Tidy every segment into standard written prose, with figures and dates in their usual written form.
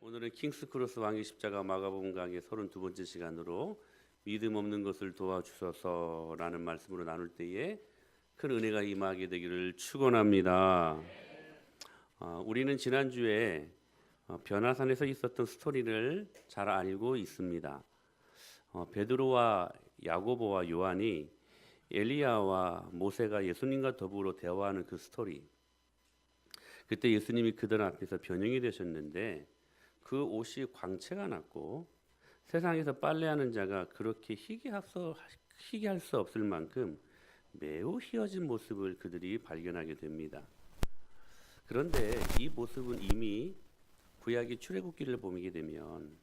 오늘은 킹스크로스 왕의 십자가 마가복음 강의 32번째 시간으로 믿음 없는 것을 도와주소서라는 말씀으로 나눌 때에 큰 은혜가 임하게 되기를 축원합니다. 우리는 지난주에 변화산에서 있었던 스토리를 잘 알고 있습니다. 베드로와 야고보와 요한이 엘리야와 모세가 예수님과 더불어 대화하는 그 스토리. 그때 예수님이 그들 앞에서 변형이 되셨는데 그 옷이 광채가 났고 세상에서 빨래하는 자가 그렇게 희귀할 수 없을 만큼 매우 희어진 모습을 그들이 발견하게 됩니다. 그런데 이 모습은 이미 구약의 출애굽기를 보게 되면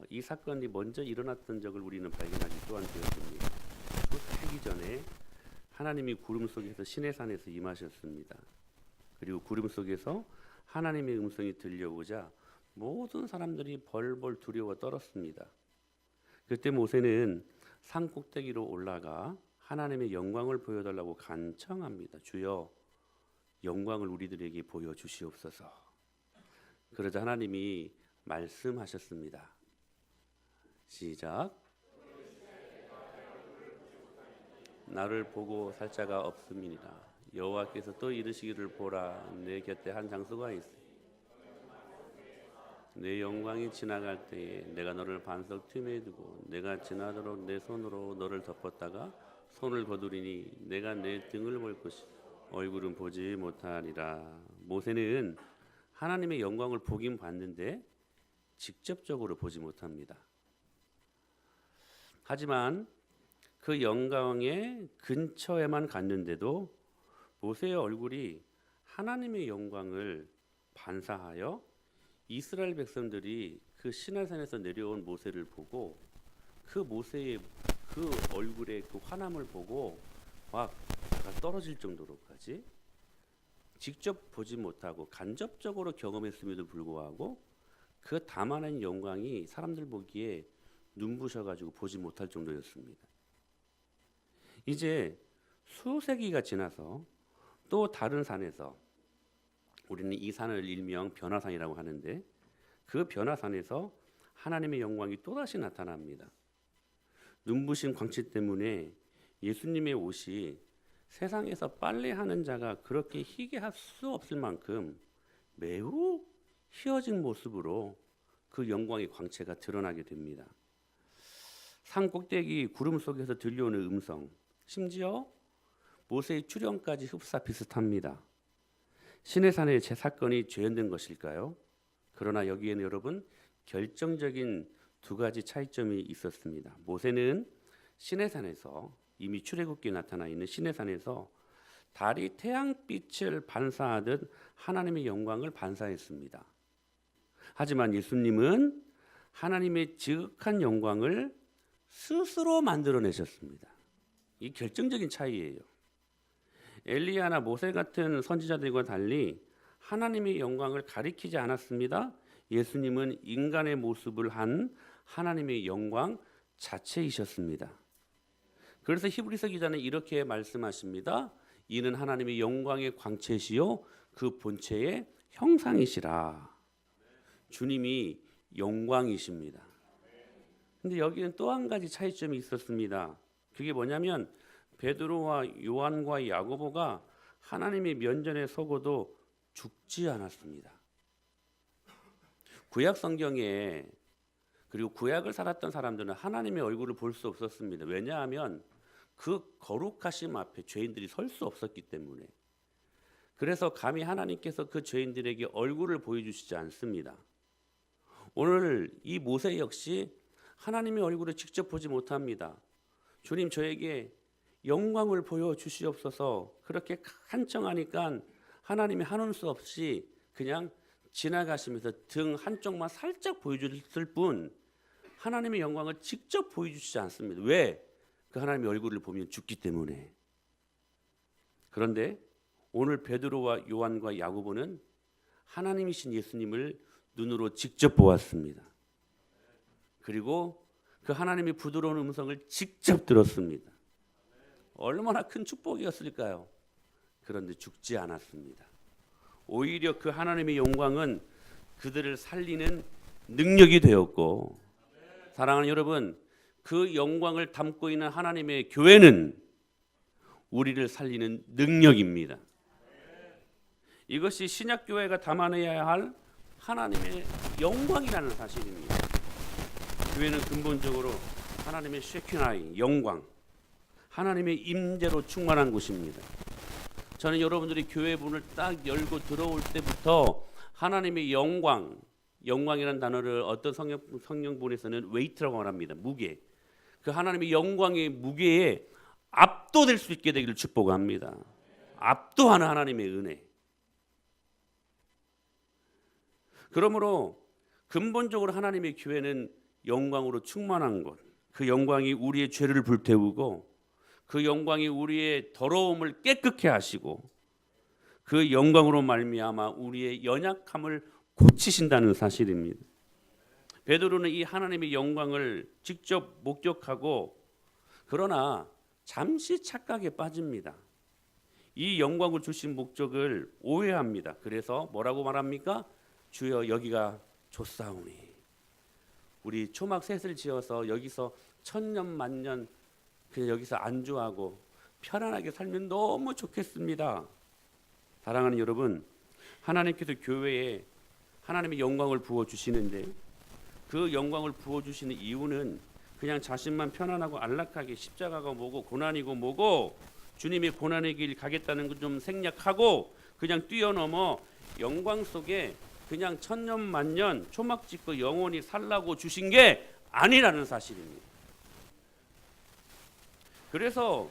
이 사건이 먼저 일어났던 적을 우리는 발견하기 또한 되었습니다. 수세기 전에 하나님이 구름 속에서 시내산에서 임하셨습니다. 그리고 구름 속에서 하나님의 음성이 들려오자 모든 사람들이 벌벌 두려워 떨었습니다. 그때 모세는 산 꼭대기로 올라가 하나님의 영광을 보여달라고 간청합니다. 주여, 영광을 우리들에게 보여주시옵소서. 그러자 하나님이 말씀하셨습니다. 시작. 나를 보고 살 자가 없음이니라. 여호와께서 또 이르시기를 보라, 내 곁에 한 장소가 있으니 내 영광이 지나갈 때에 내가 너를 반석 틈에 두고 내가 지나도록 내 손으로 너를 덮었다가 손을 거두리니 내가 내 등을 볼 것이 얼굴은 보지 못하리라. 모세는 하나님의 영광을 보긴 봤는데 직접적으로 보지 못합니다. 하지만 그 영광의 근처에만 갔는데도 모세의 얼굴이 하나님의 영광을 반사하여 이스라엘 백성들이 그 시내산에서 내려온 모세를 보고 그 모세의 그 얼굴의 그 환함을 보고 막 떨어질 정도로까지 직접 보지 못하고 간접적으로 경험했음에도 불구하고 그 담아낸 영광이 사람들 보기에 눈부셔가지고 보지 못할 정도였습니다. 이제 수세기가 지나서 또 다른 산에서 우리는 이 산을 일명 변화산이라고 하는데 그 변화산에서 하나님의 영광이 또다시 나타납니다. 눈부신 광채 때문에 예수님의 옷이 세상에서 빨래하는 자가 그렇게 희귀할 수 없을 만큼 매우 희어진 모습으로 그 영광의 광채가 드러나게 됩니다. 산 꼭대기 구름 속에서 들려오는 음성, 심지어 모세의 출현까지 흡사 비슷합니다. 시내산의 제 사건이 재현된 것일까요? 그러나 여기에는 여러분 결정적인 두 가지 차이점이 있었습니다. 모세는 시내산에서 이미 출애굽기에 나타나 있는 시내산에서 달이 태양빛을 반사하듯 하나님의 영광을 반사했습니다. 하지만 예수님은 하나님의 지극한 영광을 스스로 만들어내셨습니다. 이 결정적인 차이예요. 엘리야나 모세 같은 선지자들과 달리 하나님의 영광을 가리키지 않았습니다. 예수님은 인간의 모습을 한 하나님의 영광 자체이셨습니다. 그래서 히브리서 기자는 이렇게 말씀하십니다. 이는 하나님의 영광의 광채시요 그 본체의 형상이시라. 주님이 영광이십니다. 근데 여기는 또 한 가지 차이점이 있었습니다. 그게 뭐냐면 베드로와 요한과 야고보가 하나님의 면전에 서고도 죽지 않았습니다. 구약 성경에 그리고 구약을 살았던 사람들은 하나님의 얼굴을 볼 수 없었습니다. 왜냐하면 그 거룩하심 앞에 죄인들이 설 수 없었기 때문에. 그래서 감히 하나님께서 그 죄인들에게 얼굴을 보여주시지 않습니다. 오늘 이 모세 역시 하나님의 얼굴을 직접 보지 못합니다. 주님, 저에게 영광을 보여주시옵소서. 그렇게 간청하니까 하나님이 하는 수 없이 그냥 지나가시면서 등 한쪽만 살짝 보여주실 뿐 하나님의 영광을 직접 보여주시지 않습니다. 왜? 그 하나님의 얼굴을 보면 죽기 때문에. 그런데 오늘 베드로와 요한과 야고보는 하나님이신 예수님을 눈으로 직접 보았습니다. 그리고 그 하나님의 부드러운 음성을 직접 들었습니다. 얼마나 큰 축복이었을까요? 그런데 죽지 않았습니다. 오히려 그 하나님의 영광은 그들을 살리는 능력이 되었고, 사랑하는 여러분, 그 영광을 담고 있는 하나님의 교회는 우리를 살리는 능력입니다. 이것이 신약교회가 담아내야 할 하나님의 영광이라는 사실입니다. 교회는 근본적으로 하나님의 쉐키나이, 영광, 하나님의 임재로 충만한 곳입니다. 저는 여러분들이 교회 문을 딱 열고 들어올 때부터 하나님의 영광, 영광이라는 단어를 어떤 성경본에서는 웨이트라고 말합니다. 무게. 그 하나님의 영광의 무게에 압도될 수 있게 되기를 축복합니다. 압도하는 하나님의 은혜. 그러므로 근본적으로 하나님의 교회는 영광으로 충만한 것, 그 영광이 우리의 죄를 불태우고 그 영광이 우리의 더러움을 깨끗게 하시고 그 영광으로 말미암아 우리의 연약함을 고치신다는 사실입니다. 베드로는 이 하나님의 영광을 직접 목격하고 그러나 잠시 착각에 빠집니다. 이 영광을 주신 목적을 오해합니다. 그래서 뭐라고 말합니까? 주여 여기가 좋사오니, 우리 초막 셋을 지어서 여기서 천년 만년 그냥 여기서 안주하고 편안하게 살면 너무 좋겠습니다. 사랑하는 여러분, 하나님께서 교회에 하나님의 영광을 부어주시는데 그 영광을 부어주시는 이유는 그냥 자신만 편안하고 안락하게 십자가가 뭐고 고난이고 뭐고 주님의 고난의 길 가겠다는 것 좀 생략하고 그냥 뛰어넘어 영광 속에 그냥 천년 만년 초막 짓고 영원히 살라고 주신 게 아니라는 사실입니다. 그래서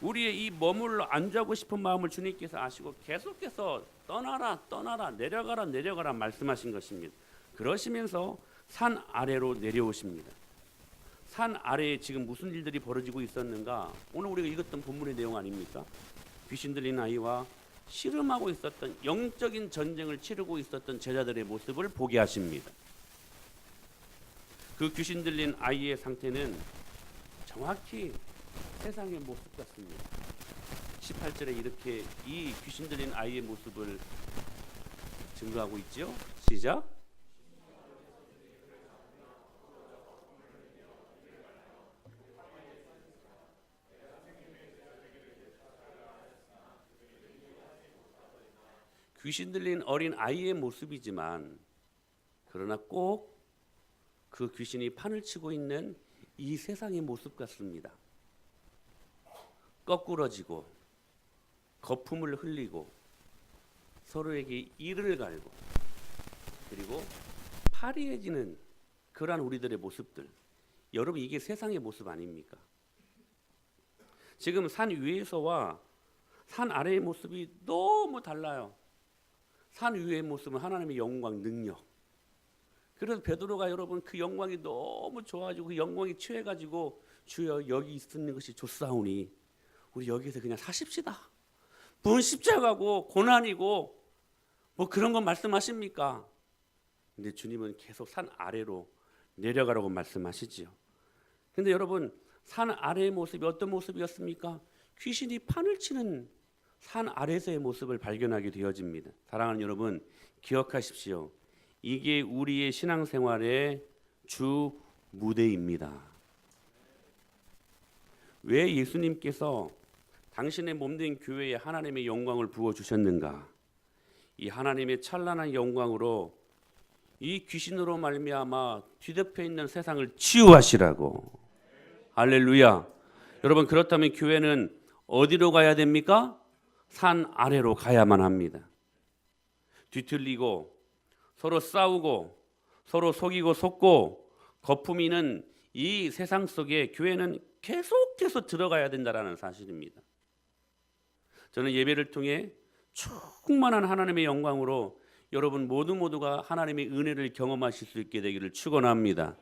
우리의 이 머물러 안주하고 싶은 마음을 주님께서 아시고 계속해서 떠나라 내려가라 말씀하신 것입니다. 그러시면서 산 아래로 내려오십니다. 산 아래에 지금 무슨 일들이 벌어지고 있었는가? 오늘 우리가 읽었던 본문의 내용 아닙니까? 귀신 들린 아이와 씨름하고 있었던 영적인 전쟁을 치르고 있었던 제자들의 모습을 보게 하십니다. 그 귀신 들린 아이의 상태는 정확히 세상의 모습 같습니다. 18절에 이렇게 이 귀신 들린 아이의 모습을 증거하고 있죠. 시작. 귀신 들린 어린 아이의 모습이지만 그러나 꼭 그 귀신이 판을 치고 있는 이 세상의 모습 같습니다. 거꾸러지고 거품을 흘리고 서로에게 이를 갈고 그리고 파리해지는 그러한 우리들의 모습들. 여러분, 이게 세상의 모습 아닙니까? 지금 산 위에서와 산 아래의 모습이 너무 달라요. 산 위의 모습은 하나님의 영광, 능력. 그래서 베드로가 여러분 그 영광이 너무 좋아가지고 그 영광에 취해가지고 주여 여기 있는 것이 좋사오니 우리 여기서 그냥 사십시다. 무슨 십자가고 고난이고 뭐 그런 건 말씀하십니까? 근데 주님은 계속 산 아래로 내려가라고 말씀하시지요. 근데 여러분 산 아래의 모습이 어떤 모습이었습니까? 귀신이 판을 치는 산 아래서의 모습을 발견하게 되어집니다. 사랑하는 여러분, 기억하십시오. 이게 우리의 신앙생활의 주 무대입니다. 왜 예수님께서 당신의 몸된 교회에 하나님의 영광을 부어주셨는가? 이 하나님의 찬란한 영광으로 이 귀신으로 말미암아 뒤덮여 있는 세상을 치유하시라고. 할렐루야. 여러분, 그렇다면 교회는 어디로 가야 됩니까? 산 아래로 가야만 합니다. 뒤틀리고 서로 싸우고 서로 속이고 속고 거품이는 이 세상 속에 교회는 계속해서 들어가야 된다는 사실입니다. 저는 예배를 통해 충만한 하나님의 영광으로 여러분 모두가 하나님의 은혜를 경험하실 수 있게 되기를 축원합니다.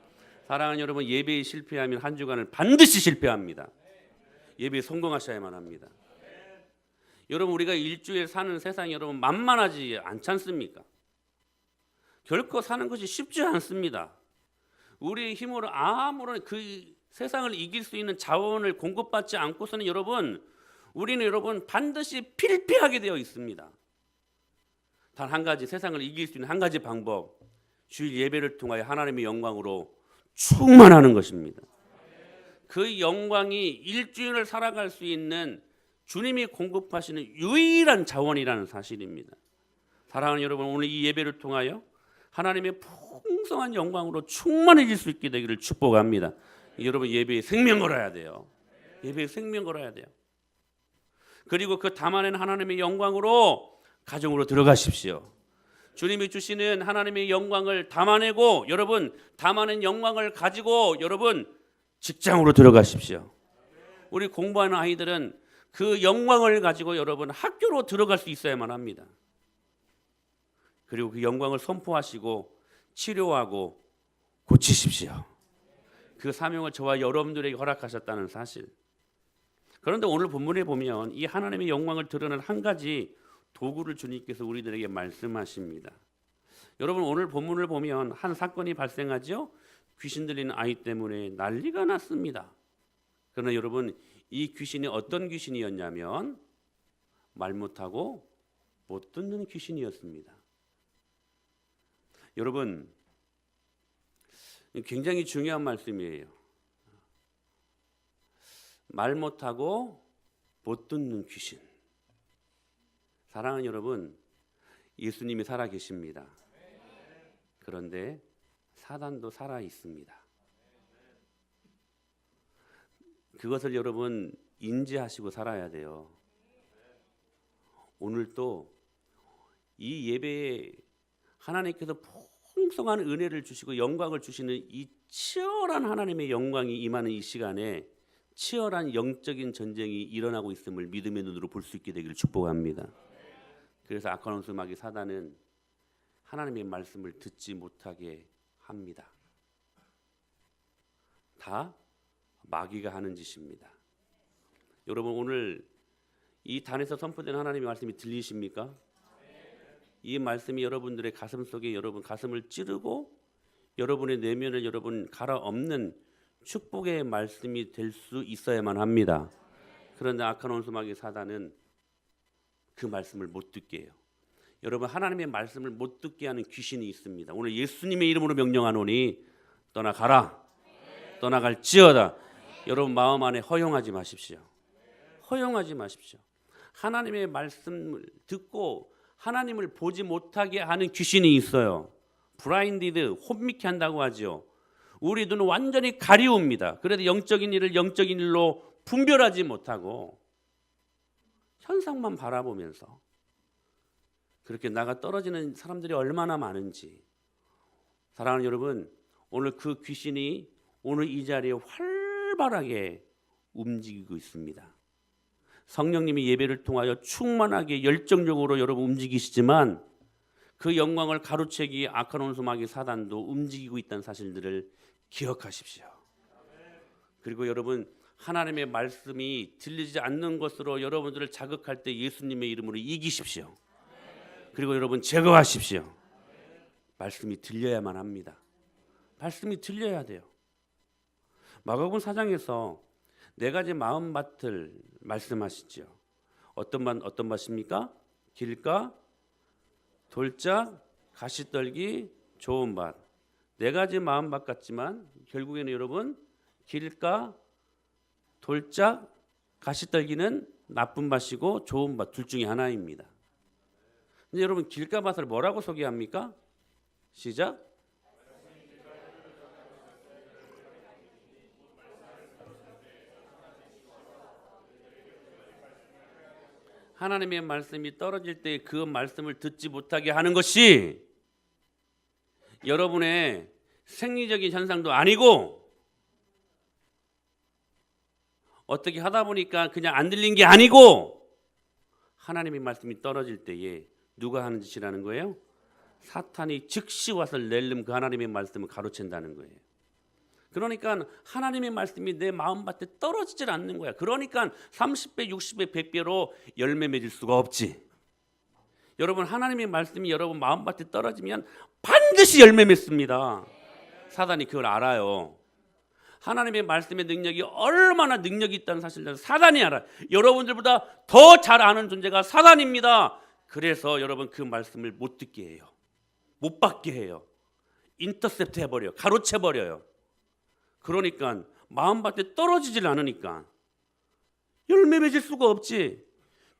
사랑하는 여러분, 예배에 실패하면 한 주간을 반드시 실패합니다. 예배에 성공하셔야만 합니다. 여러분, 우리가 일주일 사는 세상이 여러분 만만하지 않지 않습니까? 결코 사는 것이 쉽지 않습니다. 우리의 힘으로 아무런 그 세상을 이길 수 있는 자원을 공급받지 않고서는 우리는 여러분 반드시 필패하게 되어 있습니다. 단 한 가지, 세상을 이길 수 있는 한 가지 방법, 주일 예배를 통하여 하나님의 영광으로 충만하는 것입니다. 그 영광이 일주일을 살아갈 수 있는 주님이 공급하시는 유일한 자원이라는 사실입니다. 사랑하는 여러분, 오늘 이 예배를 통하여 하나님의 풍성한 영광으로 충만해질 수 있게 되기를 축복합니다. 여러분, 예배에 생명 걸어야 돼요. 예배에 생명 걸어야 돼요. 그리고 그 담아낸 하나님의 영광으로 가정으로 들어가십시오. 주님이 주시는 하나님의 영광을 담아내고, 여러분 담아낸 영광을 가지고 여러분 직장으로 들어가십시오. 우리 공부하는 아이들은 그 영광을 가지고 여러분 학교로 들어갈 수 있어야만 합니다. 그리고 그 영광을 선포하시고 치료하고 고치십시오. 그 사명을 저와 여러분들에게 허락하셨다는 사실. 그런데 오늘 본문에 보면 이 하나님의 영광을 드러낸 한 가지 도구를 주님께서 우리들에게 말씀하십니다. 여러분, 오늘 본문을 보면 한 사건이 발생하죠. 귀신 들리는 아이 때문에 난리가 났습니다. 그러나 여러분, 이 귀신이 어떤 귀신이었냐면 말 못하고 못 듣는 귀신이었습니다. 여러분, 굉장히 중요한 말씀이에요. 말 못하고 못 듣는 귀신. 사랑하는 여러분, 예수님이 살아 계십니다. 그런데 사단도 살아 있습니다. 그것을 여러분 인지하시고 살아야 돼요. 오늘 또 이 예배에 하나님께서 풍성한 은혜를 주시고 영광을 주시는 이 치열한 하나님의 영광이 임하는 이 시간에 치열한 영적인 전쟁이 일어나고 있음을 믿음의 눈으로 볼 수 있게 되기를 축복합니다. 그래서 악한 원수 마귀 사단은 하나님의 말씀을 듣지 못하게 합니다. 다 마귀가 하는 짓입니다. 여러분, 오늘 이 단에서 선포된 하나님의 말씀이 들리십니까? 이 말씀이 여러분들의 가슴 속에 여러분 가슴을 찌르고 여러분의 내면을 여러분 갈아엎는 축복의 말씀이 될 수 있어야만 합니다. 그런데 악한 원수 마귀 사단은 그 말씀을 못 듣게 해요. 여러분, 하나님의 말씀을 못 듣게 하는 귀신이 있습니다. 오늘 예수님의 이름으로 명령하노니 떠나가라. 떠나갈지어다. 여러분 마음 안에 허용하지 마십시오. 허용하지 마십시오. 하나님의 말씀을 듣고 하나님을 보지 못하게 하는 귀신이 있어요. 블라인디드, 혼미케 한다고 하죠. 우리 눈은 완전히 가리웁니다. 그래도 영적인 일을 영적인 일로 분별하지 못하고 현상만 바라보면서 그렇게 나가 떨어지는 사람들이 얼마나 많은지. 사랑하는 여러분, 오늘 그 귀신이 오늘 이 자리에 활발하게 움직이고 있습니다. 성령님이 예배를 통하여 충만하게 열정적으로 여러분 움직이시지만 그 영광을 가로채기 악한 원수 마귀 사단도 움직이고 있다는 사실들을 기억하십시오. 그리고 여러분, 하나님의 말씀이 들리지 않는 것으로 여러분들을 자극할 때 예수님의 이름으로 이기십시오. 그리고 여러분 제거하십시오. 말씀이 들려야만 합니다. 말씀이 들려야 돼요. 마가복음 4장에서 네 가지 마음밭을 말씀하시죠. 어떤 밭입니까? 길가, 돌짝, 가시떨기, 좋은 밭. 네 가지 마음밭 같지만 결국에는 여러분 길가, 돌짝, 가시떨기는 나쁜 밭이고 좋은 밭 둘 중에 하나입니다. 근데 여러분 길가밭을 뭐라고 소개합니까? 시작. 하나님의 말씀이 떨어질 때 그 말씀을 듣지 못하게 하는 것이 여러분의 생리적인 현상도 아니고 어떻게 하다 보니까 그냥 안 들린 게 아니고 하나님의 말씀이 떨어질 때에 누가 하는 짓이라는 거예요? 사탄이 즉시 와서 낼름 그 하나님의 말씀을 가로챈다는 거예요. 그러니까 하나님의 말씀이 내 마음밭에 떨어지질 않는 거야. 그러니까 30배, 60배, 100배로 열매 맺을 수가 없지. 여러분, 하나님의 말씀이 여러분 마음밭에 떨어지면 반드시 열매 맺습니다. 사단이 그걸 알아요. 하나님의 말씀의 능력이 얼마나 능력이 있다는 사실을 사단이 알아요. 여러분들보다 더 잘 아는 존재가 사단입니다. 그래서 여러분 그 말씀을 못 듣게 해요. 못 받게 해요. 인터셉트 해버려요. 가로채버려요. 그러니까 마음밭에 떨어지질 않으니까 열매 맺을 수가 없지.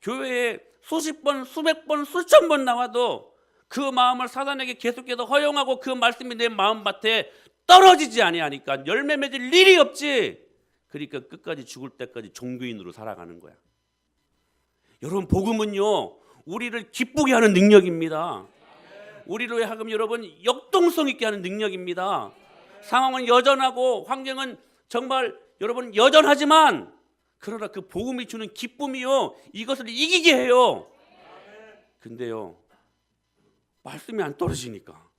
교회에 수십 번, 수백 번, 수천 번 나와도 그 마음을 사단에게 계속해서 허용하고 그 말씀이 내 마음밭에 떨어지지 아니하니까 열매 맺을 일이 없지. 그러니까 끝까지 죽을 때까지 종교인으로 살아가는 거야. 여러분, 복음은요, 우리를 기쁘게 하는 능력입니다. 우리로 하여금 여러분 역동성 있게 하는 능력입니다. 상황은 여전하고 환경은 정말 여러분 여전하지만 그러나 그 복음이 주는 기쁨이요, 이것을 이기게 해요. 근데요, 말씀이 안 떨어지니까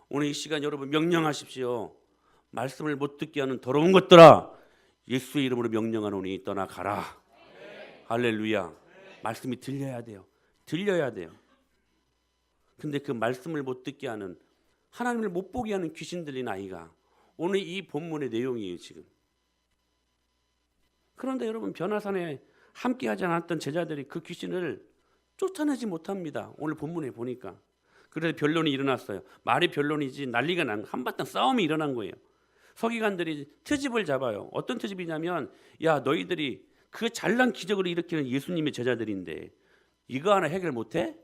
오늘 이 시간 여러분 명령하십시오. 말씀을 못 듣게 하는 더러운 것들아, 예수의 이름으로 명령하노니 떠나가라. 할렐루야. 말씀이 들려야 돼요. 들려야 돼요. 근데 그 말씀을 못 듣게 하는, 하나님을 못 보게 하는 귀신 들린 아이가 오늘 이 본문의 내용이에요 지금. 그런데 여러분, 변화산에 함께하지 않았던 제자들이 그 귀신을 쫓아내지 못합니다. 오늘 본문에 보니까. 그래서 변론이 일어났어요. 말이 변론이지 난리가 난, 한바탕 싸움이 일어난 거예요. 서기관들이 트집을 잡아요. 어떤 트집이냐면, 야, 너희들이 그 잘난 기적을 일으키는 예수님의 제자들인데 이거 하나 해결 못해?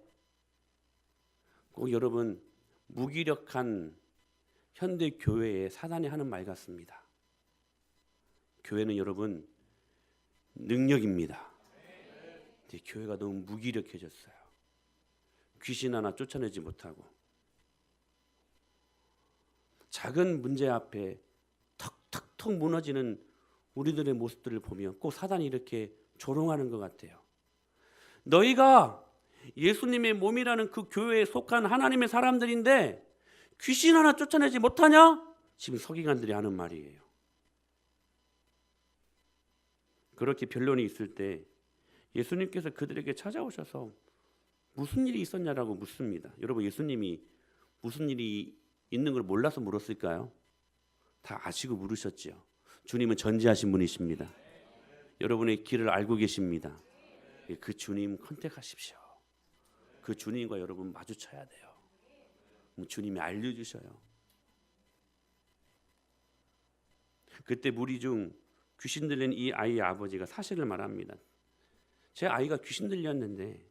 꼭 여러분, 무기력한 현대 교회에 사단이 하는 말 같습니다. 교회는 여러분 능력입니다. 근데 교회가 너무 무기력해졌어요. 귀신 하나 쫓아내지 못하고 작은 문제 앞에 턱턱턱 무너지는 우리들의 모습들을 보면 꼭 사단이 이렇게 조롱하는 것 같아요. 너희가 예수님의 몸이라는 그 교회에 속한 하나님의 사람들인데 귀신 하나 쫓아내지 못하냐? 지금 서기관들이 하는 말이에요. 그렇게 변론이 있을 때 예수님께서 그들에게 찾아오셔서 무슨 일이 있었냐라고 묻습니다. 여러분, 예수님이 무슨 일이 있는 걸 몰라서 물었을까요? 다 아시고 물으셨죠. 주님은 전지하신 분이십니다. 여러분의 길을 알고 계십니다. 그 주님 컨택하십시오. 그 주님과 여러분 마주쳐야 돼요. 주님이 알려주셔요. 그때 무리 중 귀신 들린 이 아이의 아버지가 사실을 말합니다. 제 아이가 귀신 들렸는데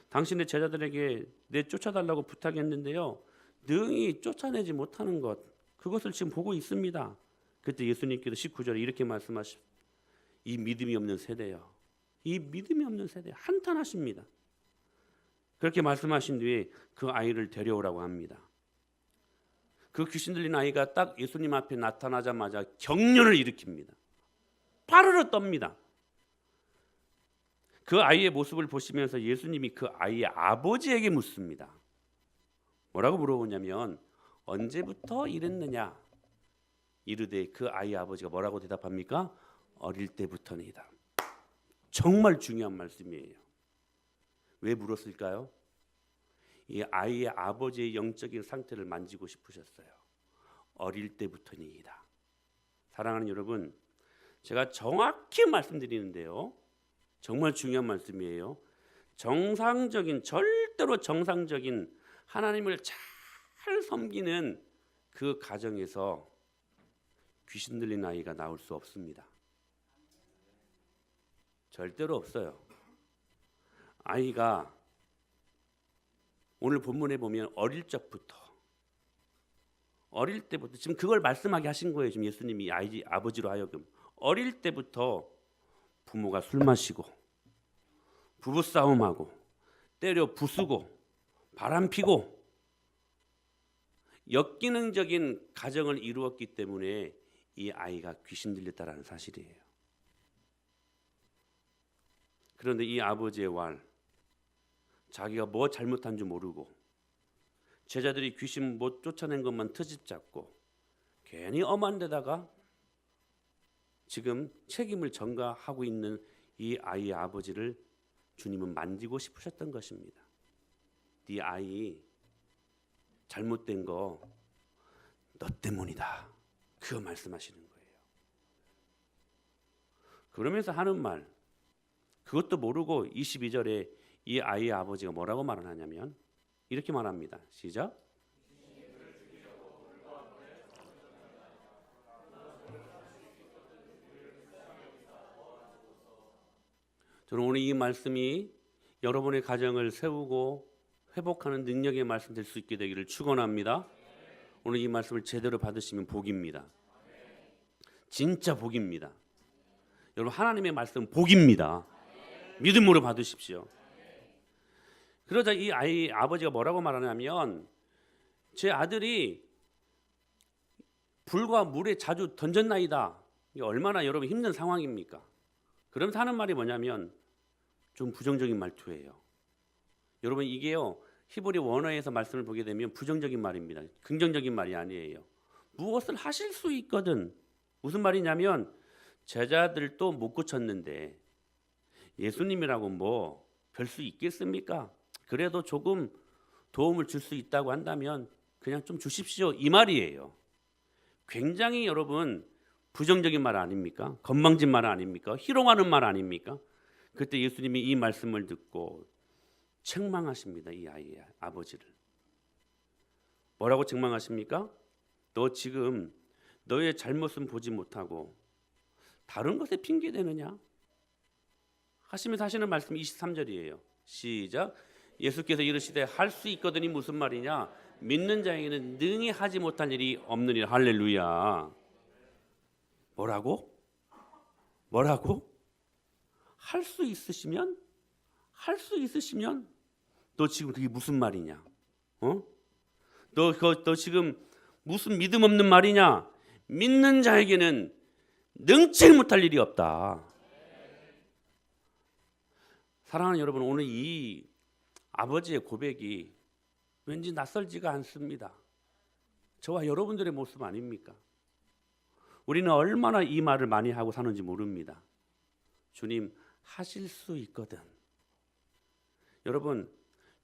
당신의 제자들에게 내쫓아달라고 부탁했는데요, 능히 쫓아내지 못하는 것, 그것을 지금 보고 있습니다. 그때 예수님께서 19절에 이렇게 말씀하십니다. 이 믿음이 없는 세대요, 이 믿음이 없는 세대, 한탄하십니다. 그렇게 말씀하신 뒤에 그 아이를 데려오라고 합니다. 그 귀신 들린 아이가 딱 예수님 앞에 나타나자마자 경련을 일으킵니다. 파르르 떱니다. 그 아이의 모습을 보시면서 예수님이 그 아이의 아버지에게 묻습니다. 뭐라고 물어보냐면, 언제부터 이랬느냐? 이르되 그 아이의 아버지가 뭐라고 대답합니까? 어릴 때부터니이다. 정말 중요한 말씀이에요. 왜 물었을까요? 이 아이의 아버지의 영적인 상태를 만지고 싶으셨어요. 어릴 때부터니이다. 사랑하는 여러분, 제가 정확히 말씀드리는데요, 정말 중요한 말씀이에요. 정상적인, 절대로 정상적인 하나님을 잘 섬기는 그 가정에서 귀신 들린 아이가 나올 수 없습니다. 절대로 없어요. 아이가 오늘 본문에 보면 어릴 적부터, 어릴 때부터, 지금 그걸 말씀하게 하신 거예요. 지금 예수님이 아버지로 하여금 어릴 때부터 부모가 술 마시고 부부싸움하고 때려 부수고 바람피고 역기능적인 가정을 이루었기 때문에 이 아이가 귀신 들렸다라는 사실이에요. 그런데 이 아버지의 왈, 자기가 뭐 잘못한 줄 모르고 제자들이 귀신 못 쫓아낸 것만 트집 잡고 괜히 엄한 데다가 지금 책임을 전가하고 있는 이 아이의 아버지를 주님은 만지고 싶으셨던 것입니다. 네 아이 잘못된 거 너 때문이다, 그거 말씀하시는 거예요. 그러면서 하는 말, 그것도 모르고 22절에 이 아이의 아버지가 뭐라고 말을 하냐면 이렇게 말합니다. 시작. 저는 오늘 이 말씀이 여러분의 가정을 세우고 회복하는 능력의 말씀 될 수 있게 되기를 축원합니다. 오늘 이 말씀을 제대로 받으시면 복입니다. 진짜 복입니다. 여러분, 하나님의 말씀은 복입니다. 믿음으로 받으십시오. 그러자 이 아버지가 뭐라고 말하냐면, 제 아들이 불과 물에 자주 던졌나이다. 이게 얼마나 여러분 힘든 상황입니까? 그러면서 하는 말이 뭐냐면 좀 부정적인 말투예요. 여러분, 이게요, 히브리 원어에서 말씀을 보게 되면 부정적인 말입니다. 긍정적인 말이 아니에요. 무엇을 하실 수 있거든. 무슨 말이냐면, 제자들도 못 고쳤는데 예수님이라고 뭐 별 수 있겠습니까? 그래도 조금 도움을 줄 수 있다고 한다면 그냥 좀 주십시오, 이 말이에요. 굉장히 여러분 부정적인 말 아닙니까? 건방진 말 아닙니까? 희롱하는 말 아닙니까? 그때 예수님이 이 말씀을 듣고 책망하십니다. 이 아이의 아버지를. 뭐라고 책망하십니까? 너 지금 너의 잘못은 보지 못하고 다른 것에 핑계 대느냐? 하시면서 하시는 말씀이 23절이에요. 시작. 예수께서 이르시되 할 수 있거든이 무슨 말이냐? 믿는 자에게는 능히 하지 못할 일이 없느니라. 할렐루야. 뭐라고? 할 수 있으시면 너 지금 그게 무슨 말이냐? 너 지금 무슨 믿음 없는 말이냐? 믿는 자에게는 능치 못할 일이 없다. 사랑하는 여러분, 오늘 이 아버지의 고백이 왠지 낯설지가 않습니다. 저와 여러분들의 모습 아닙니까? 우리는 얼마나 이 말을 많이 하고 사는지 모릅니다. 주님, 하실 수 있거든. 여러분,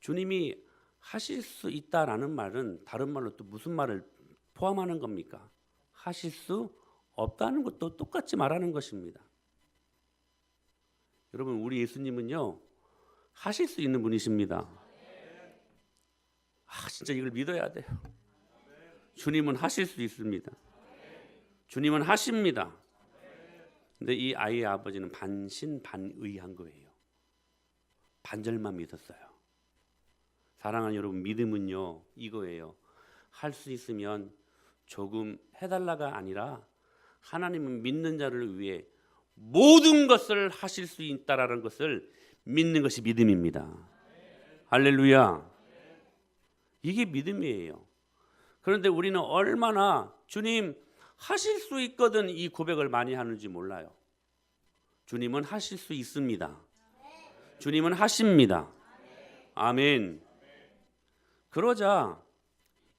주님이 하실 수 있다라는 말은 다른 말로 또 무슨 말을 포함하는 겁니까? 하실 수 없다는 것도 똑같이 말하는 것입니다. 여러분, 우리 예수님은요, 하실 수 있는 분이십니다. 진짜 이걸 믿어야 돼요. 주님은 하실 수 있습니다. 주님은 하십니다. 근데 이 아이의 아버지는 반신반의한 거예요. 반절만 믿었어요. 사랑하는 여러분, 믿음은요, 이거예요. 할 수 있으면 조금 해달라가 아니라 하나님은 믿는 자를 위해 모든 것을 하실 수 있다라는 것을 믿는 것이 믿음입니다. 할렐루야. 이게 믿음이에요. 그런데 우리는 얼마나 주님 하실 수 있거든 이 고백을 많이 하는지 몰라요. 주님은 하실 수 있습니다. 주님은 하십니다. 아멘. 그러자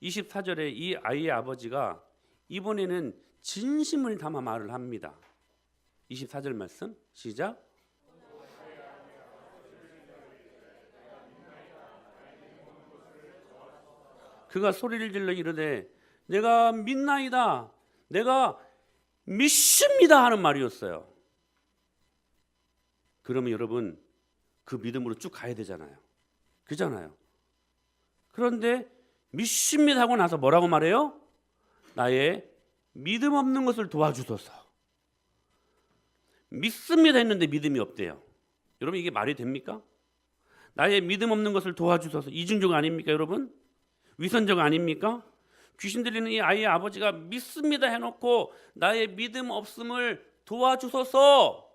24절에 이 아이의 아버지가 이번에는 진심을 담아 말을 합니다. 24절 말씀 시작. 그가 소리를 질러 이르되 내가 믿나이다, 내가 믿습니다 하는 말이었어요. 그러면 여러분 그 믿음으로 쭉 가야 되잖아요. 그잖아요. 그런데 믿습니다 하고 나서 뭐라고 말해요? 나의 믿음 없는 것을 도와주소서. 믿습니다 했는데 믿음이 없대요. 여러분, 이게 말이 됩니까? 나의 믿음 없는 것을 도와주소서. 이중적 아닙니까 여러분? 위선적 아닙니까? 귀신 들리는 이 아이의 아버지가 믿습니다 해놓고 나의 믿음 없음을 도와주소서.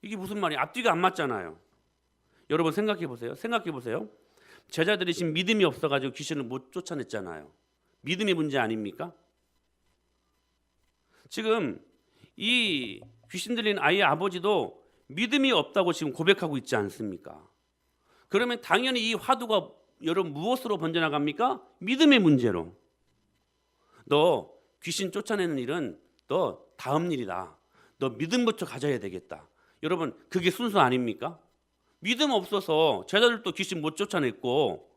이게 무슨 말이에요? 앞뒤가 안 맞잖아요. 여러분 생각해 보세요. 제자들이 지금 믿음이 없어가지고 귀신을 못 쫓아냈잖아요. 믿음의 문제 아닙니까? 지금 이 귀신 들린 아이의 아버지도 믿음이 없다고 지금 고백하고 있지 않습니까? 그러면 당연히 이 화두가 여러분 무엇으로 번져나갑니까? 믿음의 문제로. 너 귀신 쫓아내는 일은 너 다음 일이다. 너 믿음부터 가져야 되겠다. 여러분, 그게 순서 아닙니까? 믿음 없어서 제자들도 귀신 못 쫓아냈고,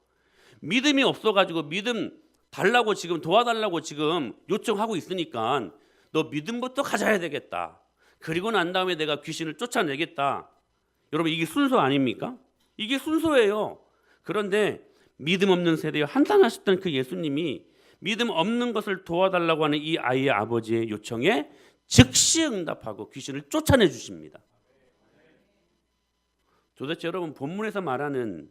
믿음이 없어가지고 믿음 달라고 지금 도와달라고 지금 요청하고 있으니까 너 믿음부터 가져야 되겠다. 그리고 난 다음에 내가 귀신을 쫓아내겠다. 여러분, 이게 순서 아닙니까? 이게 순서예요. 그런데 믿음 없는 세대에 한탄하셨던 그 예수님이 믿음 없는 것을 도와달라고 하는 이 아이의 아버지의 요청에 즉시 응답하고 귀신을 쫓아내 주십니다. 도대체 여러분 본문에서 말하는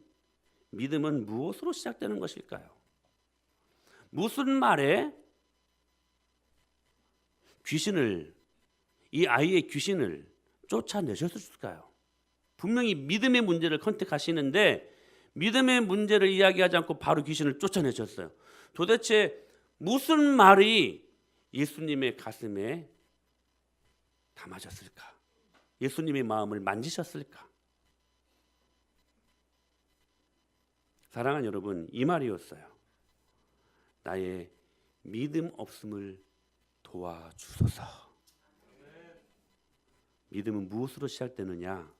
믿음은 무엇으로 시작되는 것일까요? 무슨 말에 이 아이의 귀신을 쫓아내셨을까요? 분명히 믿음의 문제를 컨택하시는데 믿음의 문제를 이야기하지 않고 바로 귀신을 쫓아내셨어요. 도대체 무슨 말이 예수님의 가슴에 담아졌을까? 예수님의 마음을 만지셨을까? 사랑하는 여러분, 이 말이었어요. 나의 믿음 없음을 도와주소서. 믿음은 무엇으로 시작되느냐?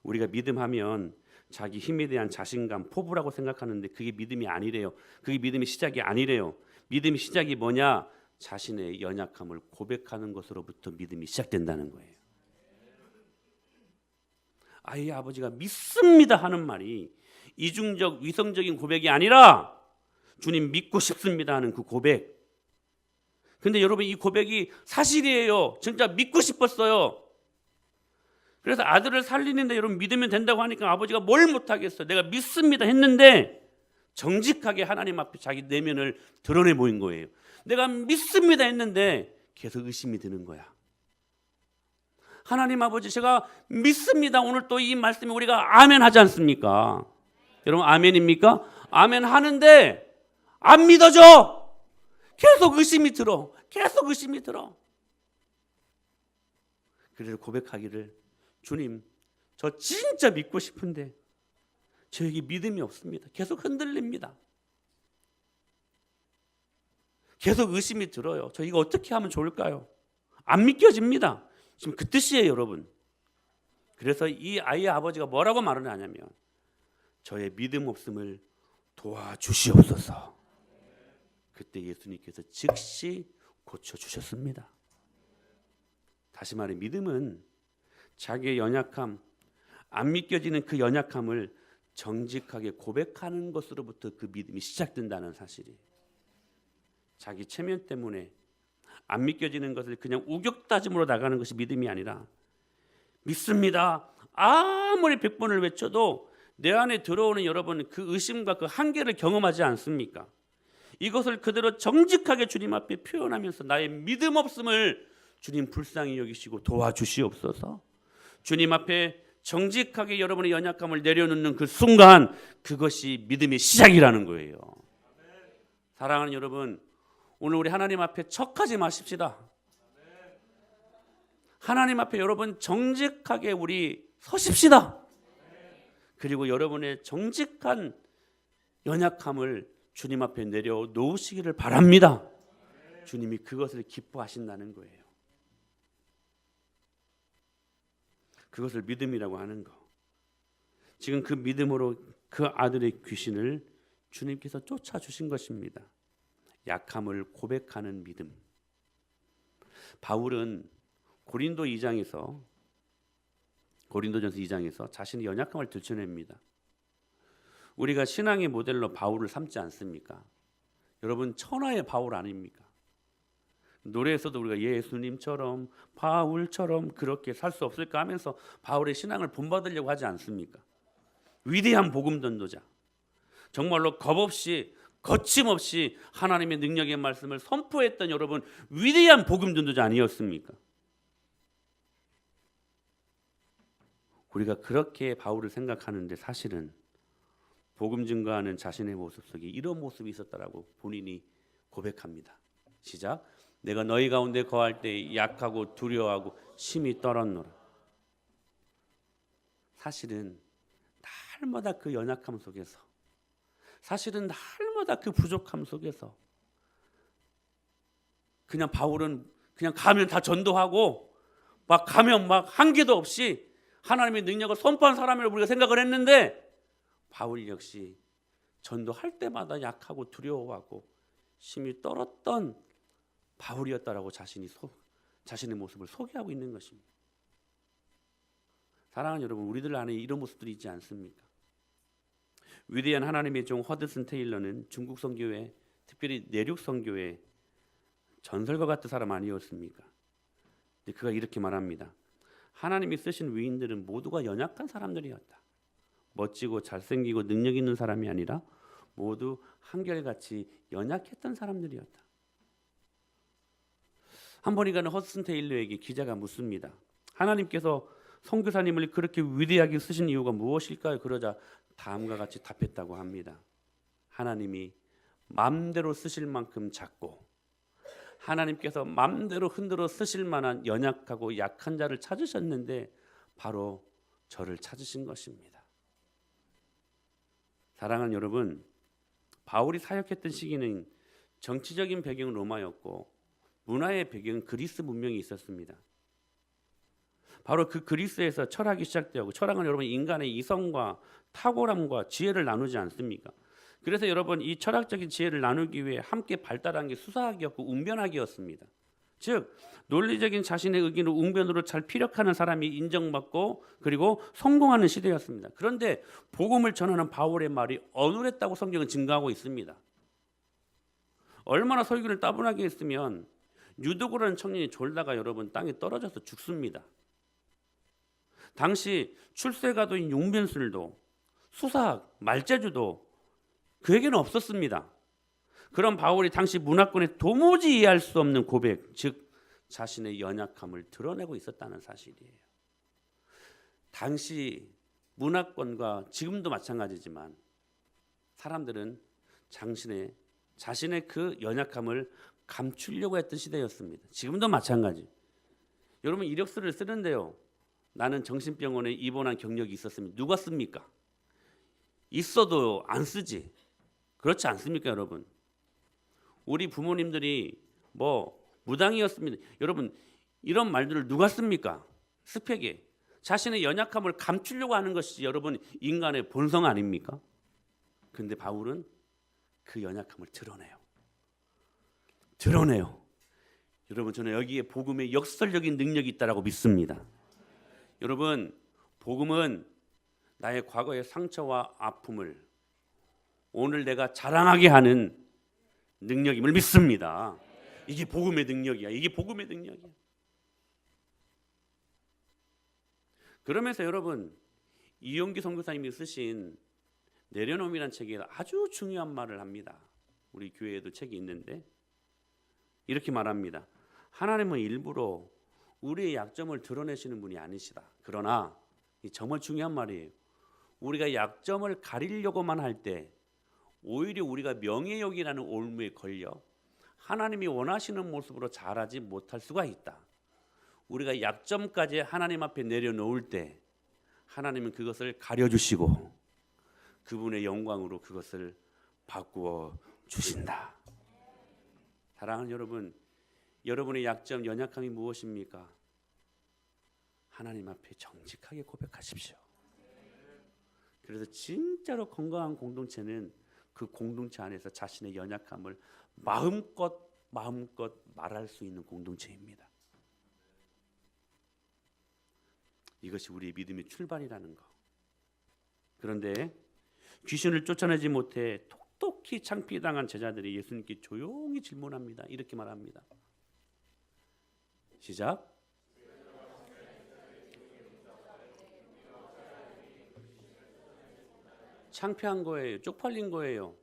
우리가 믿음하면 자기 힘에 대한 자신감, 포부라고 생각하는데 그게 믿음이 아니래요. 그게 믿음의 시작이 아니래요. 믿음의 시작이 뭐냐? 자신의 연약함을 고백하는 것으로부터 믿음이 시작된다는 거예요. 아이의 아버지가 믿습니다 하는 말이 이중적 위성적인 고백이 아니라 주님 믿고 싶습니다 하는 그 고백. 근데 여러분 이 고백이 사실이에요. 진짜 믿고 싶었어요. 그래서 아들을 살리는데 여러분 믿으면 된다고 하니까 아버지가 뭘 못하겠어요. 내가 믿습니다 했는데 정직하게 하나님 앞에 자기 내면을 드러내 보인 거예요. 내가 믿습니다 했는데 계속 의심이 드는 거야. 하나님 아버지 제가 믿습니다. 오늘 또 이 말씀에 우리가 아멘 하지 않습니까? 여러분 아멘입니까? 아멘 하는데 안 믿어져. 계속 의심이 들어. 계속 의심이 들어. 그래서 고백하기를 주님 저 진짜 믿고 싶은데 저에게 믿음이 없습니다. 계속 흔들립니다. 계속 의심이 들어요. 저 이거 어떻게 하면 좋을까요? 안 믿겨집니다. 지금 그 뜻이에요, 여러분. 그래서 이 아이의 아버지가 뭐라고 말을 하냐면 저의 믿음 없음을 도와주시옵소서. 그때 예수님께서 즉시 고쳐주셨습니다. 다시 말해 믿음은 자기의 연약함, 안 믿겨지는 그 연약함을 정직하게 고백하는 것으로부터 그 믿음이 시작된다는 사실이에요. 자기 체면 때문에 안 믿겨지는 것을 그냥 우격다짐으로 나가는 것이 믿음이 아니라 믿습니다. 아무리 100번을 외쳐도 내 안에 들어오는 여러분 그 의심과 그 한계를 경험하지 않습니까? 이것을 그대로 정직하게 주님 앞에 표현하면서 나의 믿음 없음을 주님 불쌍히 여기시고 도와주시옵소서. 주님 앞에 정직하게 여러분의 연약함을 내려놓는 그 순간 그것이 믿음의 시작이라는 거예요. 사랑하는 여러분, 오늘 우리 하나님 앞에 척하지 마십시다. 하나님 앞에 여러분 정직하게 우리 서십시다. 그리고 여러분의 정직한 연약함을 주님 앞에 내려놓으시기를 바랍니다. 주님이 그것을 기뻐하신다는 거예요. 그것을 믿음이라고 하는 거. 지금 그 믿음으로 그 아들의 귀신을 주님께서 쫓아주신 것입니다. 약함을 고백하는 믿음. 바울은 고린도전서 2장에서 자신의 연약함을 들춰냅니다. 우리가 신앙의 모델로 바울을 삼지 않습니까? 여러분 천하의 바울 아닙니까? 노래에서도 우리가 예수님처럼 바울처럼 그렇게 살 수 없을까 하면서 바울의 신앙을 본받으려고 하지 않습니까? 위대한 복음 전도자, 정말로 겁없이 거침없이 하나님의 능력의 말씀을 선포했던 여러분 위대한 복음 전도자 아니었습니까? 우리가 그렇게 바울을 생각하는데 사실은 복음 증거하는 자신의 모습 속에 이런 모습이 있었다라고 본인이 고백합니다. 시작. 내가 너희 가운데 거할 때 약하고 두려워하고 심히 떨었노라. 사실은 날마다 그 연약함 속에서, 사실은 날마다 그 부족함 속에서 그냥 바울은 그냥 가면 다 전도하고 막 가면 막 한계도 없이 하나님의 능력을 선포한 사람이라고 우리가 생각을 했는데 바울 역시 전도할 때마다 약하고 두려워하고 심히 떨었던 바울이었다라고 자신의 모습을 소개하고 있는 것입니다. 사랑하는 여러분, 우리들 안에 이런 모습들이 있지 않습니까? 위대한 하나님의 종 허드슨 테일러는 중국 선교회, 특별히 내륙 선교회 전설과 같은 사람 아니었습니까? 그가 이렇게 말합니다. 하나님이 쓰신 위인들은 모두가 연약한 사람들이었다. 멋지고 잘생기고 능력 있는 사람이 아니라 모두 한결같이 연약했던 사람들이었다. 한 번이가는 허드슨 테일러에게 기자가 묻습니다. 하나님께서 선교사님을 그렇게 위대하게 쓰신 이유가 무엇일까요? 그러자 다음과 같이 답했다고 합니다. 하나님이 마음대로 쓰실 만큼 작고 하나님께서 마음대로 흔들어 쓰실 만한 연약하고 약한 자를 찾으셨는데 바로 저를 찾으신 것입니다. 사랑하는 여러분, 바울이 사역했던 시기는 정치적인 배경은 로마였고 문화의 배경은 그리스 문명이 있었습니다. 바로 그 그리스에서 철학이 시작되었고, 철학은 여러분 인간의 이성과 탁월함과 지혜를 나누지 않습니까? 그래서 여러분 이 철학적인 지혜를 나누기 위해 함께 발달한 게 수사학이었고 웅변학이었습니다. 즉 논리적인 자신의 의견을 웅변으로 잘 피력하는 사람이 인정받고 그리고 성공하는 시대였습니다. 그런데 복음을 전하는 바울의 말이 어눌했다고 성경은 증거하고 있습니다. 얼마나 설교를 따분하게 했으면 유도고라는 청년이 졸다가 여러분 땅에 떨어져서 죽습니다. 당시 출세가도인 용변술도 수사학, 말재주도 그에게는 없었습니다. 그런 바울이 당시 문화권에 도무지 이해할 수 없는 고백, 즉 자신의 연약함을 드러내고 있었다는 사실이에요. 당시 문화권과 지금도 마찬가지지만 사람들은 자신의 그 연약함을 감추려고 했던 시대였습니다. 지금도 마찬가지. 여러분 이력서를 쓰는데요. 나는 정신병원에 입원한 경력이 있었으면 누가 씁니까? 있어도 안 쓰지. 그렇지 않습니까, 여러분? 우리 부모님들이 무당이었습니다. 여러분 이런 말들을 누가 씁니까? 스펙에 자신의 연약함을 감추려고 하는 것이 여러분 인간의 본성 아닙니까? 그런데 바울은 그 연약함을 드러내요. 여러분 저는 여기에 복음의 역설적인 능력이 있다고 믿습니다. 여러분 복음은 나의 과거의 상처와 아픔을 오늘 내가 자랑하게 하는 능력임을 믿습니다. 이게 복음의 능력이야. 그러면서 여러분 이용기 선교사님이 쓰신 내려놓음이라는 책에 아주 중요한 말을 합니다. 우리 교회에도 책이 있는데 이렇게 말합니다. 하나님은 일부러 우리의 약점을 드러내시는 분이 아니시다. 그러나 이 정말 중요한 말이에요. 우리가 약점을 가리려고만 할 때 오히려 우리가 명예욕이라는 올무에 걸려 하나님이 원하시는 모습으로 자라지 못할 수가 있다. 우리가 약점까지 하나님 앞에 내려놓을 때 하나님은 그것을 가려주시고 그분의 영광으로 그것을 바꾸어 주신다. 사랑하는 여러분, 여러분의 약점, 연약함이 무엇입니까? 하나님 앞에 정직하게 고백하십시오. 그래서 진짜로 건강한 공동체는 그 공동체 안에서 자신의 연약함을 마음껏 말할 수 있는 공동체입니다. 이것이 우리의 믿음의 출발이라는 거. 그런데 귀신을 쫓아내지 못해 톡톡히 창피당한 제자들이 예수님께 조용히 질문합니다. 이렇게 말합니다. 시작. 창피한 거예요. 쪽팔린 거예요.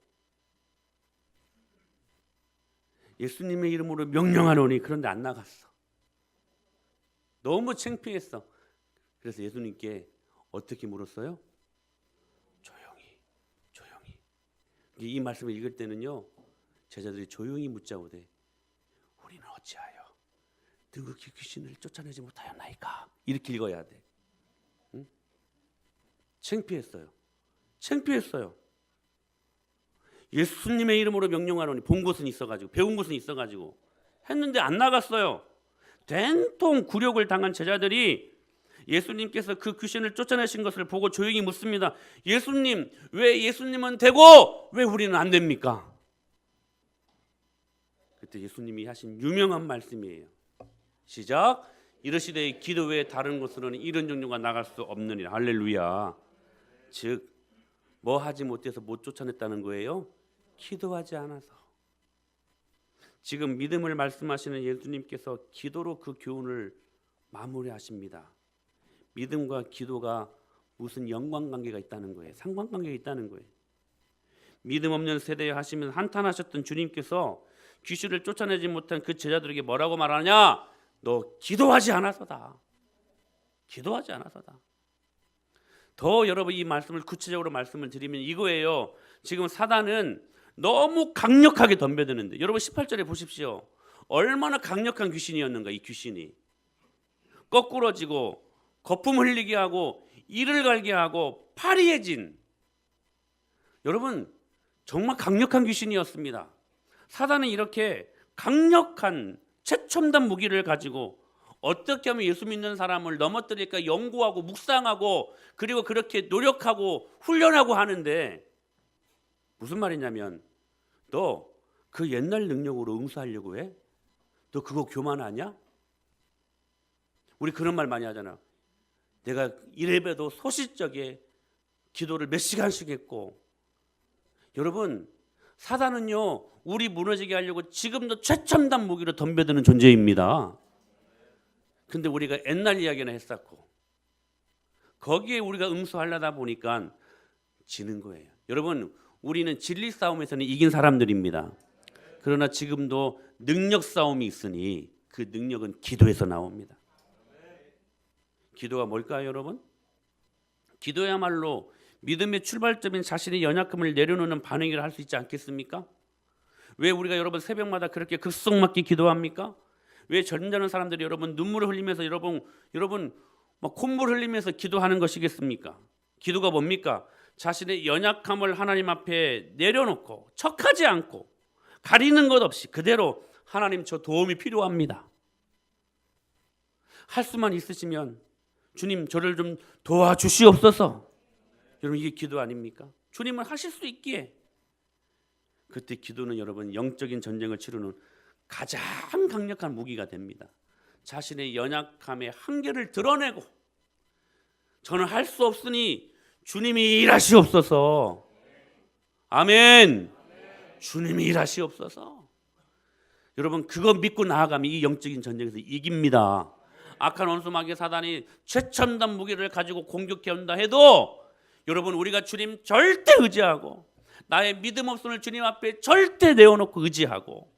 예수님의 이름으로 명령하노니 그런데 안 나갔어. 너무 창피했어. 그래서 예수님께 어떻게 물었어요? 조용히. 이 말씀을 읽을 때는요. 제자들이 조용히 묻자고 돼. 우리는 어찌하여 능히 귀신을 쫓아내지 못하였나이까? 이렇게 읽어야 돼. 응? 창피했어요. 예수님의 이름으로 명령하노니 본 것은 있어가지고 배운 것은 있어가지고 했는데 안 나갔어요. 된통 굴욕을 당한 제자들이 예수님께서 그 귀신을 쫓아내신 것을 보고 조용히 묻습니다. 예수님, 왜 예수님은 되고 왜 우리는 안 됩니까? 그때 예수님이 하신 유명한 말씀이에요. 시작. 이르시되 기도 외에 다른 곳으로는 이런 종류가 나갈 수 없느니라. 할렐루야. 즉 뭐 하지 못해서 못 쫓아냈다는 거예요? 기도하지 않아서. 지금 믿음을 말씀하시는 예수님께서 기도로 그 교훈을 마무리하십니다. 믿음과 기도가 무슨 연관관계가 있다는 거예요. 상관관계가 있다는 거예요. 믿음 없는 세대에 하시면 한탄하셨던 주님께서 귀신을 쫓아내지 못한 그 제자들에게 뭐라고 말하냐? 너 기도하지 않아서다. 기도하지 않아서다. 더 여러분 이 말씀을 구체적으로 말씀을 드리면 이거예요. 지금 사단은 너무 강력하게 덤벼드는데 여러분 18절에 보십시오. 얼마나 강력한 귀신이었는가. 이 귀신이 거꾸러지고 거품 흘리게 하고 이를 갈게 하고 파리해진, 여러분 정말 강력한 귀신이었습니다. 사단은 이렇게 강력한 최첨단 무기를 가지고 어떻게 하면 예수 믿는 사람을 넘어뜨릴까 연구하고 묵상하고 그리고 그렇게 노력하고 훈련하고 하는데, 무슨 말이냐면 너 그 옛날 능력으로 응수하려고 해? 너 그거 교만하냐? 우리 그런 말 많이 하잖아. 내가 이래봬도 소시적에 기도를 몇 시간씩 했고. 여러분 사단은요 우리 무너지게 하려고 지금도 최첨단 무기로 덤벼드는 존재입니다. 근데 우리가 옛날 이야기나 했었고 거기에 우리가 응수하려다 보니까 지는 거예요. 여러분 우리는 진리 싸움에서는 이긴 사람들입니다. 그러나 지금도 능력 싸움이 있으니 그 능력은 기도에서 나옵니다. 기도가 뭘까요, 여러분? 기도야말로 믿음의 출발점인 자신의 연약함을 내려놓는 반응이라 할 수 있지 않겠습니까? 왜 우리가 여러분 새벽마다 그렇게 급속맞게 기도합니까? 왜 점잖은 사람들이 여러분 눈물을 흘리면서 여러분 막 콧물 흘리면서 기도하는 것이겠습니까? 기도가 뭡니까? 자신의 연약함을 하나님 앞에 내려놓고 척하지 않고 가리는 것 없이 그대로 하나님 저 도움이 필요합니다. 할 수만 있으시면 주님 저를 좀 도와주시옵소서. 여러분 이게 기도 아닙니까? 주님은 하실 수 있기에. 그때 기도는 여러분 영적인 전쟁을 치르는 가장 강력한 무기가 됩니다. 자신의 연약함의 한계를 드러내고 저는 할 수 없으니 주님이 일하시옵소서. 아멘. 주님이 일하시옵소서. 여러분 그거 믿고 나아가면 이 영적인 전쟁에서 이깁니다. 악한 원수 마귀 사단이 최첨단 무기를 가지고 공격해 온다 해도 여러분 우리가 주님 절대 의지하고 나의 믿음 없음을 주님 앞에 절대 내어놓고 의지하고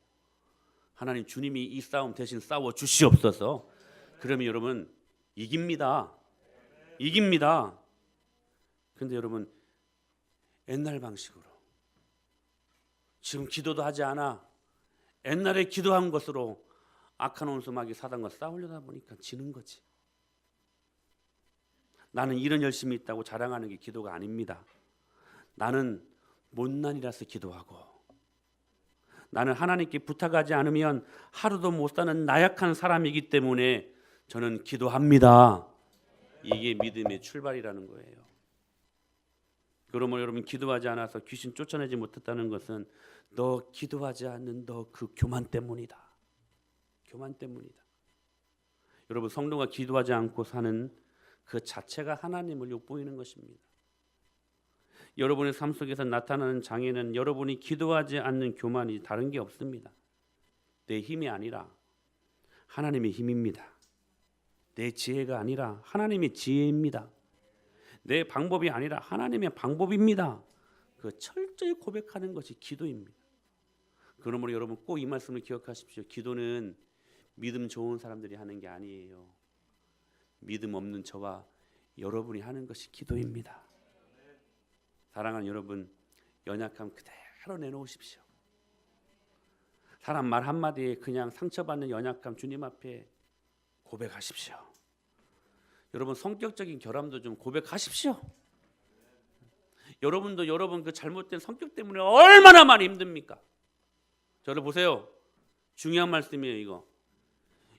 하나님 주님이 이 싸움 대신 싸워 주시옵소서. 그러면 여러분 이깁니다. 이깁니다. 그런데 여러분 옛날 방식으로 지금 기도도 하지 않아 옛날에 기도한 것으로 악한 원수 마귀 사단과 싸우려다 보니까 지는 거지. 나는 이런 열심이 있다고 자랑하는 게 기도가 아닙니다. 나는 못난이라서 기도하고 나는 하나님께 부탁하지 않으면 하루도 못 사는 나약한 사람이기 때문에 저는 기도합니다. 이게 믿음의 출발이라는 거예요. 그러므로 여러분 기도하지 않아서 귀신 쫓아내지 못했다는 것은 너 기도하지 않는 너 그 교만 때문이다. 교만 때문이다. 여러분 성도가 기도하지 않고 사는 그 자체가 하나님을 욕보이는 것입니다. 여러분의 삶 속에서 나타나는 장애는 여러분이 기도하지 않는 교만이 다른 게 없습니다. 내 힘이 아니라 하나님의 힘입니다. 내 지혜가 아니라 하나님의 지혜입니다. 내 방법이 아니라 하나님의 방법입니다. 그 철저히 고백하는 것이 기도입니다. 그러므로 여러분 꼭 이 말씀을 기억하십시오. 기도는 믿음 좋은 사람들이 하는 게 아니에요. 믿음 없는 저와 여러분이 하는 것이 기도입니다. 사랑하는 여러분, 연약함 그대로 내놓으십시오. 사람 말 한마디에 그냥 상처받는 연약함 주님 앞에 고백하십시오. 여러분 성격적인 결함도 좀 고백하십시오. 여러분도 여러분 그 잘못된 성격 때문에 얼마나 많이 힘듭니까? 저를 보세요. 중요한 말씀이에요 이거.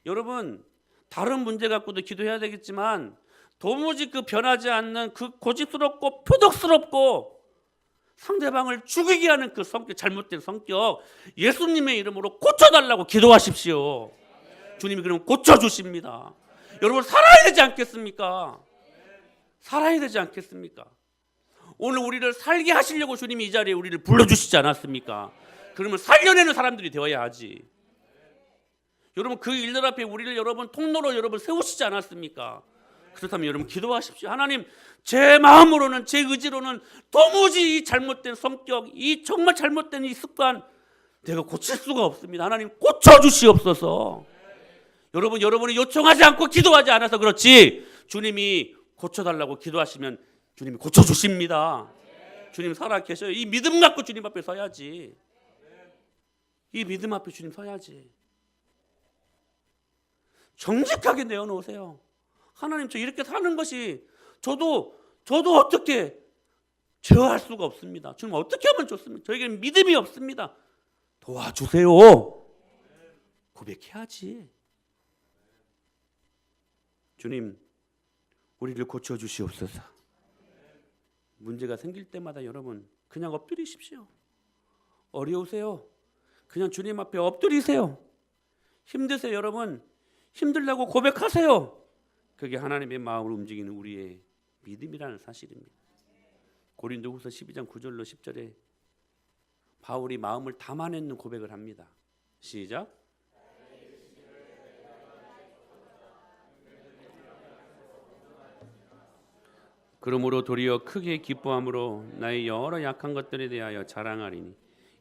여러분 다른 문제 갖고도 기도해야 되겠지만 도무지 그 변하지 않는 그 고집스럽고 표독스럽고 상대방을 죽이게 하는 그 성격, 잘못된 성격 예수님의 이름으로 고쳐달라고 기도하십시오. 주님이 그러면 고쳐주십니다. 여러분 살아야 되지 않겠습니까? 살아야 되지 않겠습니까? 오늘 우리를 살게 하시려고 주님이 이 자리에 우리를 불러주시지 않았습니까? 그러면 살려내는 사람들이 되어야 하지. 여러분 그 일들 앞에 우리를 여러분 통로로 여러분 세우시지 않았습니까? 그렇다면 여러분 기도하십시오. 하나님, 제 마음으로는, 제 의지로는 도무지 이 잘못된 성격, 이 정말 잘못된 이 습관 내가 고칠 수가 없습니다. 하나님 고쳐주시옵소서. 여러분이 요청하지 않고 기도하지 않아서 그렇지, 주님이 고쳐달라고 기도하시면 주님이 고쳐주십니다. 주님 살아계셔요. 이 믿음 갖고 주님 앞에 서야지. 이 믿음 앞에 주님 서야지. 정직하게 내어놓으세요. 하나님, 저 이렇게 사는 것이 저도 어떻게 제어할 수가 없습니다. 주님 어떻게 하면 좋습니까? 저에게는 믿음이 없습니다. 도와주세요. 고백해야지. 주님, 우리를 고쳐주시옵소서. 문제가 생길 때마다 여러분 그냥 엎드리십시오. 어려우세요? 그냥 주님 앞에 엎드리세요. 힘드세요? 여러분 힘들다고 고백하세요. 그게 하나님의 마음을 움직이는 우리의 믿음이라는 사실입니다. 고린도후서 12장 9절로 10절에 바울이 마음을 담아내는 고백을 합니다. 시작. 그러므로 도리어 크게 기뻐함으로 나의 여러 약한 것들에 대하여 자랑하리니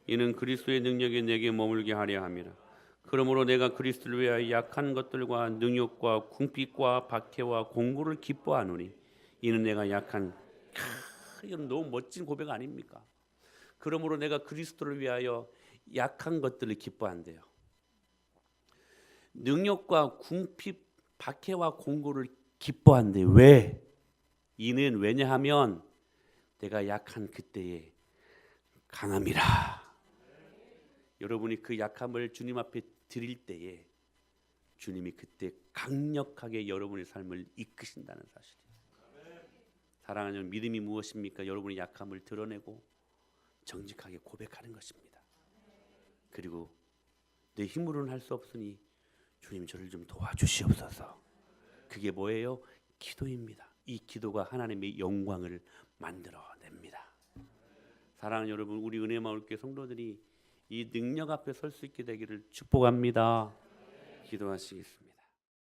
이는 그리스도의 능력이 내게 머물게 하려 함이라. 그러므로 내가 그리스도를 위하여 약한 것들과 능욕과 궁핍과 박해와 공고를 기뻐하노니 이는 내가 약한. 이건 너무 멋진 고백 아닙니까? 그러므로 내가 그리스도를 위하여 약한 것들을 기뻐한대요. 능욕과 궁핍, 박해와 공고를 기뻐한대. 왜? 이는 왜냐하면 내가 약한 그때에 강함이라. 여러분이 그 약함을 주님 앞에 드릴 때에 주님이 그때 강력하게 여러분의 삶을 이끄신다는 사실이에요. 사랑하는 믿음이 무엇입니까? 여러분의 약함을 드러내고 정직하게 고백하는 것입니다. 그리고 내 힘으로는 할 수 없으니 주님 저를 좀 도와주시옵소서. 그게 뭐예요? 기도입니다. 이 기도가 하나님의 영광을 만들어냅니다. 사랑하는 여러분, 우리 은혜마을교회 성도들이 이 능력 앞에 설 수 있게 되기를 축복합니다. 기도하시겠습니다.